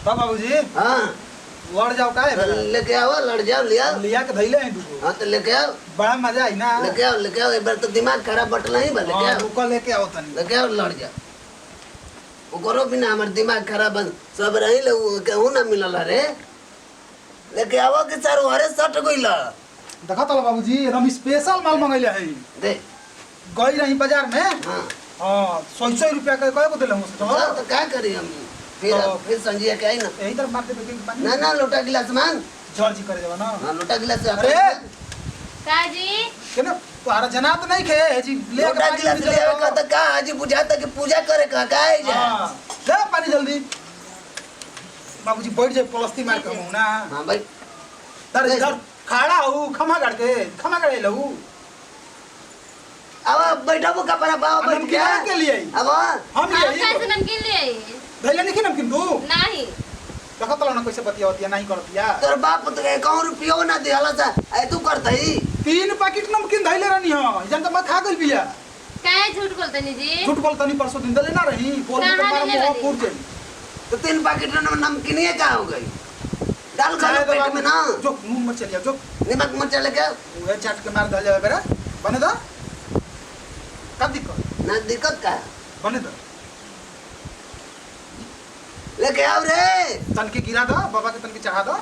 तो बाबूजी हाँ लड़ जाओ का है लेके आओ लड़ जाओ लिया लिया के धइले हैं दुगो। हाँ तो लेके आओ बड़ा मजा आई ना। लेके आओ एक बार तो दिमाग खराब बटल नहीं बा लेके आओ रुको लेके आओ तनी। लेके आओ लड़ जाओ ओकरो बिना हमर दिमाग खराब बन सब रही ले केहू ना मिलल रे लेके आओ के चारो हरे सट गइल देखा तो बाबूजी हम स्पेशल माल मंगैले है। दे गई रही बाजार में। हाँ हां 100 रुपया के कय को देले हम तो क्या करी हम फिर संजिया के आई ना यही तरफ मार दे पानी ना ना लोटा गिलास मांग जर्जी करे देबा ना। हाँ लोटा गिलास अरे काजी केना तोहरा जना तो नहीं खे जी ले लोटा गिलास ले आवे का त का आज बुझाता कि पूजा करे का काहे जा हां ले पानी जल्दी। बाबूजी बैठ जाए पलस्ती मार के ना। हां भाई तर इधर खड़ा हो खमा गाड़ लहू अब बैठबो कपड़ा बाबा बैठ नमकीन गया के लिए अब हम हम ये कैसे नमकीन ले आई धैले नहीं नमकीन तू नहीं देखा तो ना कैसे बतियावतिया नहीं करतिया। तोर बाप तो 1 रुपया ना देहला सा ए तू करतई 3 पैकेट नमकीन धैले रहनी हो जन तो मैं खा गइल बिया। काहे झूठ बोलतनी जी झूठ बोलतनी परसों दिन दले ना रही बोल के कहाँ मार ले मुंह लेबे? तो फूट जाई 3 पैकेट नमकीन ये का हो गई डाल खा लो पेट में ना जो मुंह में चलिया जो नमक मत चले के वो चाट के मार दल जावे बेरा बने दा का दिक्कत ना दिक्कत का बने दा लेके आओ रे तन के गिरा दो बाबा के तन के चढ़ा दो।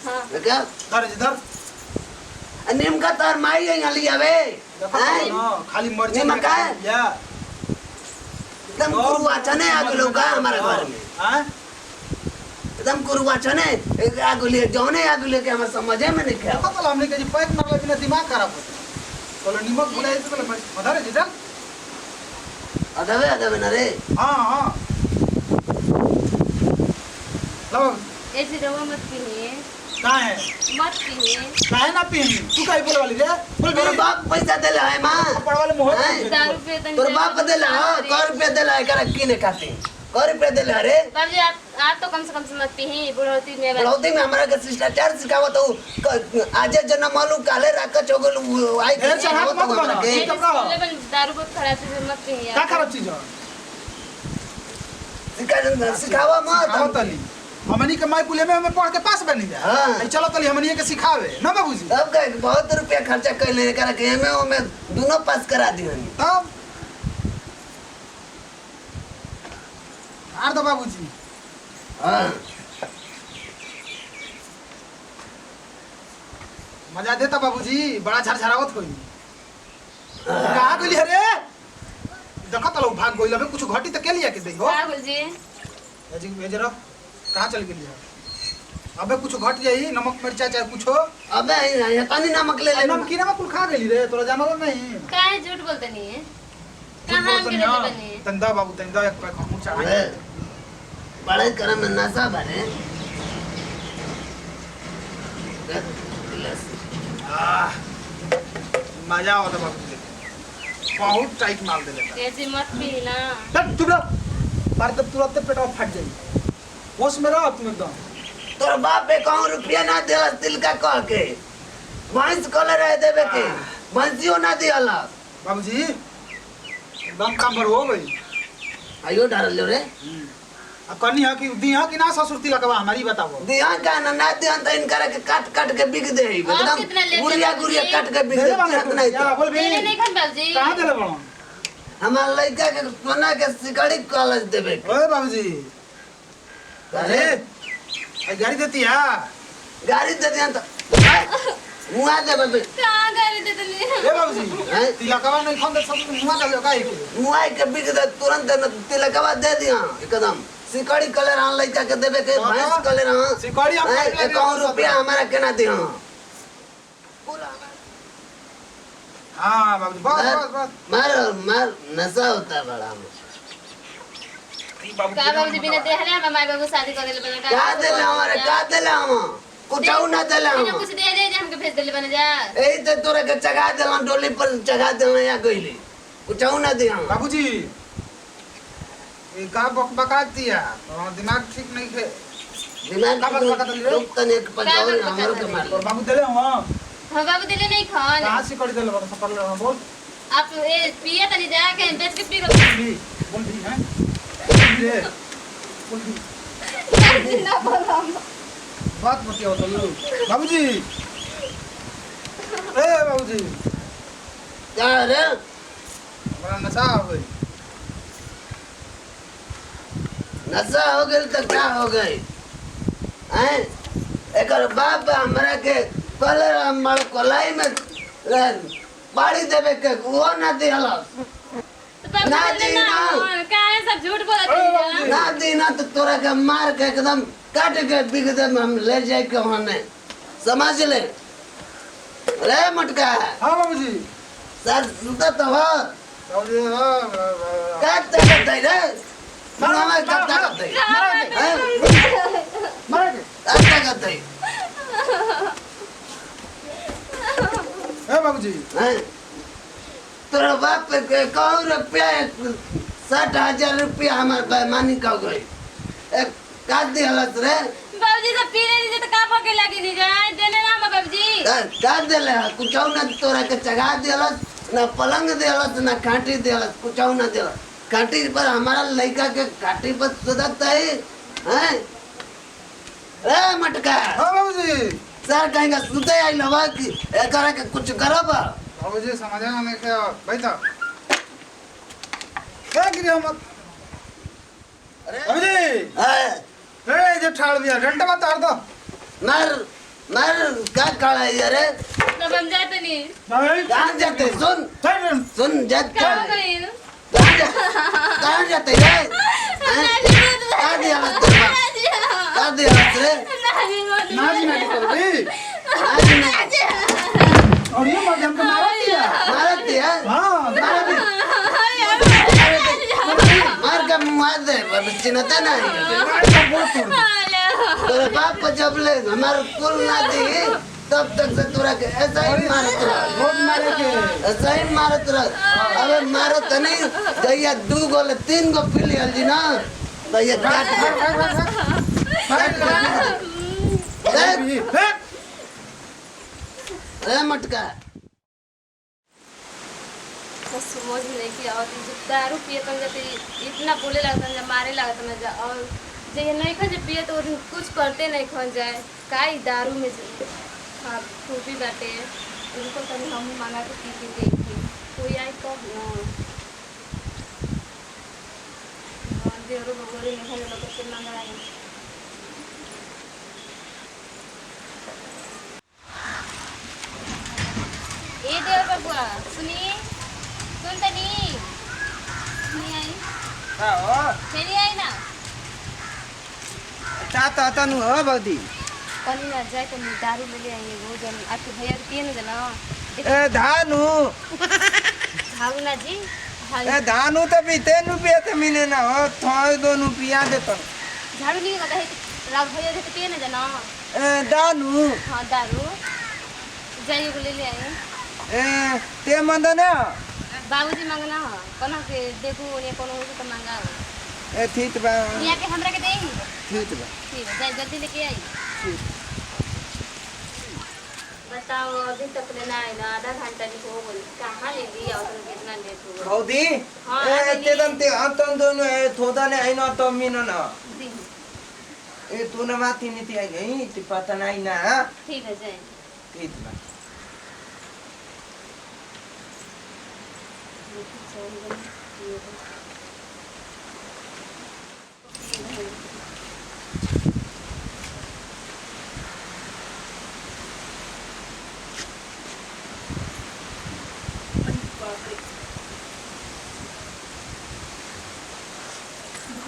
हां लेके आओ धर इधर नीम का तार माई यहाँ लिया वे देखा तो ना खाली मर्जी नमक है? या एकदम कुरुआ छने आ गेलो का हमारे घर में हां एकदम कुरुआ छने आ गेले जौने आ गेले के हमर समझे में नहीं क्या देखा तो हमने के जी पैक मारले बिना दिमाग खराब होता बोलो निमक बुलाए तो बोले मदर जी चल अदबे ना रे हां लो ऐसे रहो मत पीने का है मत पीने काहे ना पी तू काहे बोले वाली रे बोल तोर बे बाप पैसा देला है मां पड़ वाले मोह हैं? दारू पे तनी तोर बाप देला हो 100 रुपया देला है करा किने खाते 100 रुपया देला रे बाबूजी आप तो कम से मत पी बुढ़ौती में बुढ़ौती में हमरा के शिष्टाचार सिखावत हो आज जन्म मालू काले राकच हो गेल आई ढेर चढ़ात मत हमरा बना। के लेकिन दारू बहुत खराब चीज मत पी का खराब चीज है सिखावा मत सिखाओ तली हमनी के माई पुले में हमें पढ़ के पास बनी जा। हाँ। चलो तली हमनी के सिखावे ना बाबूजी तब का बहुत रुपया खर्चा कैले करा के में दोनों पास करा दिहनी तब आर दो बाबूजी हां मजा देता बाबूजी बड़ा झरझरावत होई कहां गइली रे देखा तलो भाग गइल अबे कुछ घटी त के लिया के देई हो का बोल जी जी भेजरो कहां चल गेली अबे कुछ घट जाई नमक मिर्चा चाहे कुछ हो अबे ये पानी नमक ले ले नमकीन में कुल खा गेली रे तोरा जानल नहीं काहे झूठ बोलतनी कहां हम के देते बनी तंदा बाबू तंदा एक पैक हम अबे चाहे बड़े करम में नशा बने मजा आवता बाबू बहुत टाइट माल दे लेता ऐसे मत पी ना चल चुप रह पर तब तुरंत पेट फट जाई होश में रह तुम एकदम तोर बाप 1 रुपया ना देला दिल का कह के भैंस कले रह देवे के भैंसियो ना दिहला बाबूजी एकदम काम भर हो गई आयो डाल लो रे आ कनी है कि दिया कि ना ससुरती लगवा हमारी बताओ दिया का ना दिया तो इनकर के काट के बिक दे एकदम कितना लेते गुड़िया बाबूजी? गुड़िया काट के बिक दे दे बाबू तुरंत नहीं या तो बोल बे मेरे नहीं खन बाबूजी कहां देले बड़ो हमार लड़का के सोना के सिकड़ी कॉलेज देवे के। ओए बाबूजी अरे अरे गाड़ी देती है गाड़ी दे दिया तो मुआ दे बे कहां गाड़ी देते नहीं ए बाबूजी हैं? तिलकवा नहीं खान दे सब मुआ डालो काहे के मुआ के बिक दे तुरंत तिलकवा दे दिया एकदम सिकड़ी कलर हां लड़का के देवे के हाँ। भैंस कलर हां सिकड़ी हम काट लेंगे 1 रुपया हमारा केना दिया पूरा हां बाबूजी बस बस मार मार नशा होता है बड़ा में बाबू का बाबूजी बिना देहले हम माई बाबू शादी कर देले बना का देला हमारा का देला हम कुछ ना देला बिना हम कुछ दे दे जे हमके भेज देले बना जा एही तो तोरा के चगा देला डोली पर चगा देला या गइली कुछ ना दिया बाबूजी ये का बकबका दिया दिमाग ठीक नहीं है दिमाग का बकबका दिले लोग तने एक पंजावर हमरो के मार और बाबू देले हां हां बाबू देले नहीं खान कहां से कर देले बड़ा सफर बोल आप ए पिए तनी जा के बेच के पी बोल भी हैं रे दादी ना बोलो बात बतियाओ तो लो बाबूजी ए बाबूजी क्या रे बड़ा नशा हो गई नशा हो गई तो क्या हो गई हैं एक बाप हमरा के पहले हमर कोलाई में पाड़ी देवे के वो ना दिहला तो ना बाबूजी दी ना ना। का है सब झूठ बोलत है ना दी ना तो तोरा के मार के एकदम काट के बिग दे हम ले जाए के होने समझ ले रे मटका हां बाबूजी सर सुता तो हो बाबूजी हां काट तक दे रे मामा काट तक दे मार के काट तक दे ए बाबूजी हैं तोरा बाप के कौ रुपया 60,000 रुपया हमार बेईमानी का गई एक काट दी हालत रे बाबूजी सब पी रहे तो का पके लगी नहीं जाए देने ना बाबूजी काट दे ले कुछ ना तोरा के चगा दिलस ना पलंग दिलस ना काटी दिलस कुछ ना दिलस काटी पर हमारा लड़का के काटी पर सुदत है हैं रे मटका हां बाबूजी सर कहेंगे सुते आई लवा की एकरा के कुछ करब बाबूजी समझा नहीं क्या भाई था क्या गिरे हम बाबूजी हैं रे जे ठाड़ दिया घंटा मत तार दो मर मर क्या काला है रे तो बन जाए तो नहीं नहीं कहाँ जाते सुन नहीं सुन जात क्या हो गई कहाँ जाते रे कहाँ दिया मत कहाँ दिया मत रे नाजी नहीं करो भाई आज नहीं और ये मत हमको मारा दिया मारत दिया हां मार के मार दे बच्ची न तना तेरे बाप को जब ले हमारे कुल ना दी तब तक से तोरा के ऐसा ही मारत रहा बहुत मारे के ऐसा ही मारत रहा अबे मारत नहीं दैया 2 गो 3 गो पी लियल जी ना दैया काट रे मटका तो समझ में नहीं कि और जब दारू पिए तो जब इतना बोले लगता जब मारे लगता ना जा और जो ये नहीं खा जब पिए तो कुछ करते नहीं खन जाए काई दारू में हाँ खूबी बाटे उनको तभी हम मांगा के पी के देखी कोई आई कब ना देवरो बगोरे में खाने लोग के मांगा आई ए देव बबुआ सुनी सुन तनी नहीं आई हां फेरी आई ना ता तनु हो बौदी कनी ना जाए तो दारू ले ले आइए वो जन आपके भैया पिए ना जना ए धानु भागू ना जी ए धानु तो बीते नु पिए मिले ना हो थोय दोनु पिया दे तो झाड़ू नहीं लगा है राग भैया से पिए ना जना ए दानु हाँ दारू जाइए को ले ले आइए ए ते मंद ना बाबूजी मांगना है कना के देखू ने कोनो हो तो मांगा ए ठीक बा लिया के हमरा के देही ठीक बा ठीक जाए जल्दी लेके आई ठीक बताओ अभी तक लेना है ना आधा घंटा नहीं हो बोल कहाँ ले गई और कितना लेट हो गया बौदी हाँ, ए ते दम ते अंतन दोनु ए थोदा ने आइनो तो मिनो ना दी। ए तू ना माथी नीति आई गई ते पता नहीं ना ठीक है जाए ठीक बा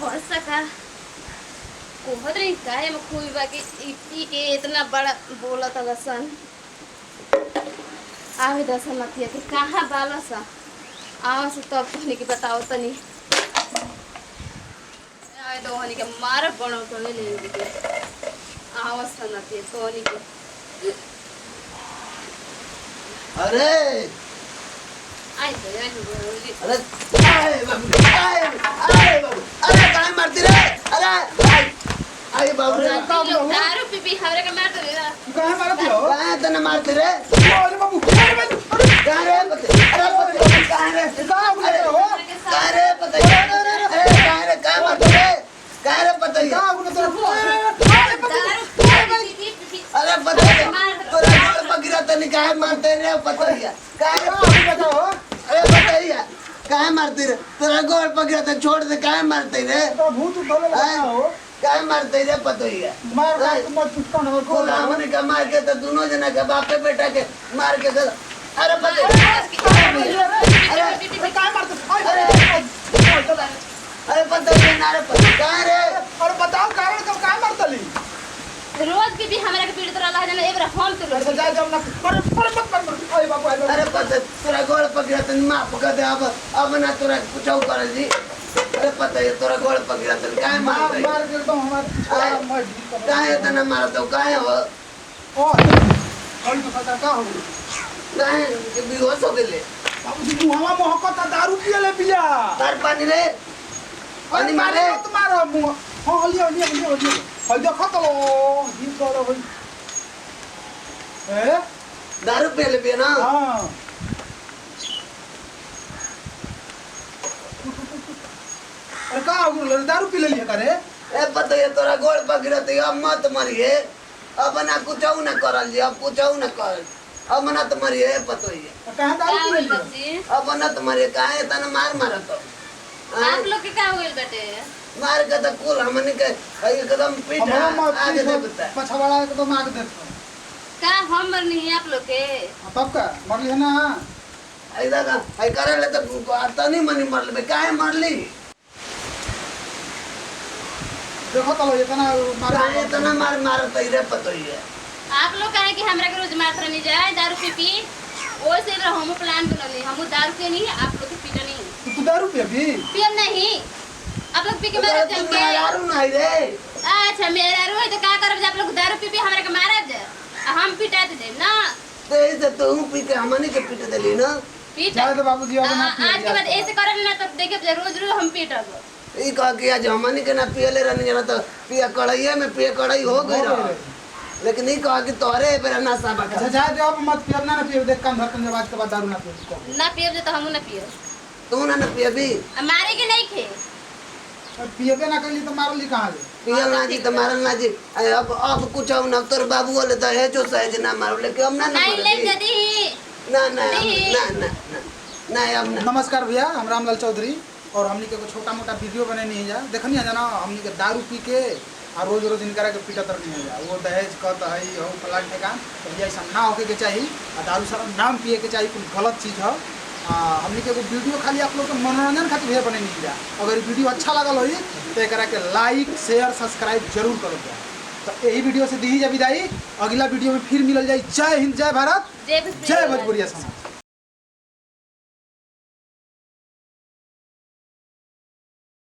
भरोसा का कोहत रही काहे में खूबी बाकी इतनी के इतना बड़ा बोला था गसन आवे दसन मतिया के कहाँ बाला सा आवा से तब कहने की बताओ तनी आवे तो हनी के मार पड़ो तो ले ले के आवा सा नतिया कहने के अरे आई तो आई तो अरे आए बाबू आए बाबू अरे काय मारती रे अरे आए बाबू रे दारू पी पी हमरे के मार दे कहां मारा दियो काय तने मारती रे अरे बाबू अरे बाबू काय रे पते अरे पते काय रे कहां बोल रहे हो काय रे पते अरे काय रे काय मारती रे रे पतोहिया काहे अभी बताओ अरे पतोहिया काहे मारती रे तेरा गोड़ पकड़ा तो छोड़ दे काहे मारती रे तो भूत बोले लगा हो काहे मारती रे पतोहिया मार मत कुछ हो को हमने का मार के तो दोनों जना के बापे बेटा के मार के गल अरे पतोहिया काय मारते अरे पतोहिया ना रे काहे रे और बताओ कारण कब काय मारतली रोज के भी हमरा के पीड़ित रहला है एक बार हम तो ऐसे जाए जब ना पर ओए बाबू अरे पता तोरा गोड़ पकड़ा तो माफ कर दे अब ना तोरा कुछ कर जी अरे पता है तोरा गोड़ पकड़ा तो काहे मार मार के तो हमार मर काहे इतना मार तो काहे हो ओ कल तो पता का हो काहे के बेहोश हो गेले बाबूजी मुहावा मोहकता दारू पिए ले पिया तार पानी रे पानी मारे मत मारो मुंह हां लियो हई देखो तो हिल करो भाई ए दारू पी ले पिए ना हां अरे का हो गया दारू पी ले लिया करे ए पता है तोरा गोड़ पकड़ा तो अब मत मरिए अब ना कुछ ना करल जी अब कुछ ना करल अब ना तो मरिए पता है कहां दारू पी ले लिया बच्ची अब ना तो मरिए काहे तना मार तो आप लोग के का होइल बटे मार के तो कुल हमने के एकदम पीठ हमारा आगे दे बता पछवाड़ा एकदम आग दे का हम मरनी है आप लोग के तब का मर लिया ना ऐदा का आई करे ले तो आता नहीं मनी मर ले काहे मर ली देखो तो इतना काहे इतना मार तो रे पतो ही है आप लोग कहे कि हमरा के रोज मारत रहनी जाए दारू पी ओ से हम प्लान बननी हम दारू के नहीं आप लोग के पीटा नहीं तू दारू पी अभी पियम नहीं आप लोग पी के मारे चल के दारू नहीं रे अच्छा मेरा रो तो का करब आप लोग दारू पी हमरा के मारब हम पिटा दे ना ते से तू पी के हमने के पीट देली ना पीट जाए तो बाबूजी अब ना आज के बाद ऐसे करब ना तब देखे रोज रोज हम पीटब ई कह के आज हमने के ना पियले रहनी जना तो पिया कढ़ाई में पिया कढ़ाई हो गई रहा लेकिन ई कह के तोरे बेरा ना सब अच्छा जाए तो अब मत पियब ना पियब देख काम धरतन जब आज के बाद दारू ना पियब ना पियब तो हम ना पियब तू ना पियबी मारे के नहीं खे पियबे ना कइली तो मारली कहां ले पियल ना जी तो मारल ना जी अब कुछ ना तोर बाबू वाले तो है जो सहज ना मारो लेकिन हम ना नहीं ले जदी ना ना ना ना ना अब ना नमस्कार भैया हम रामलाल चौधरी और हमनी के छोटा मोटा वीडियो बनेनी है जा देखनी है ना हमनी के दारू पी के और रोज रोज इनकरा के पीटा तरनी है जा वो दहेज कत है हो प्लान ठेका तो ये ऐसा ना होके के चाहिए और दारू सब नाम पिए के चाहिए कुछ गलत चीज है हमनी के वीडियो खाली आप लोग के मनोरंजन खातिर भैया बनेनी है जा अगर वीडियो अच्छा लगल होई तो एकरा के लाइक शेयर सब्सक्राइब जरूर करो जा तो यही वीडियो से दी जा विदाई अगला वीडियो में फिर मिलल जाए जय हिंद जय भारत जय भोजपुरिया समाज।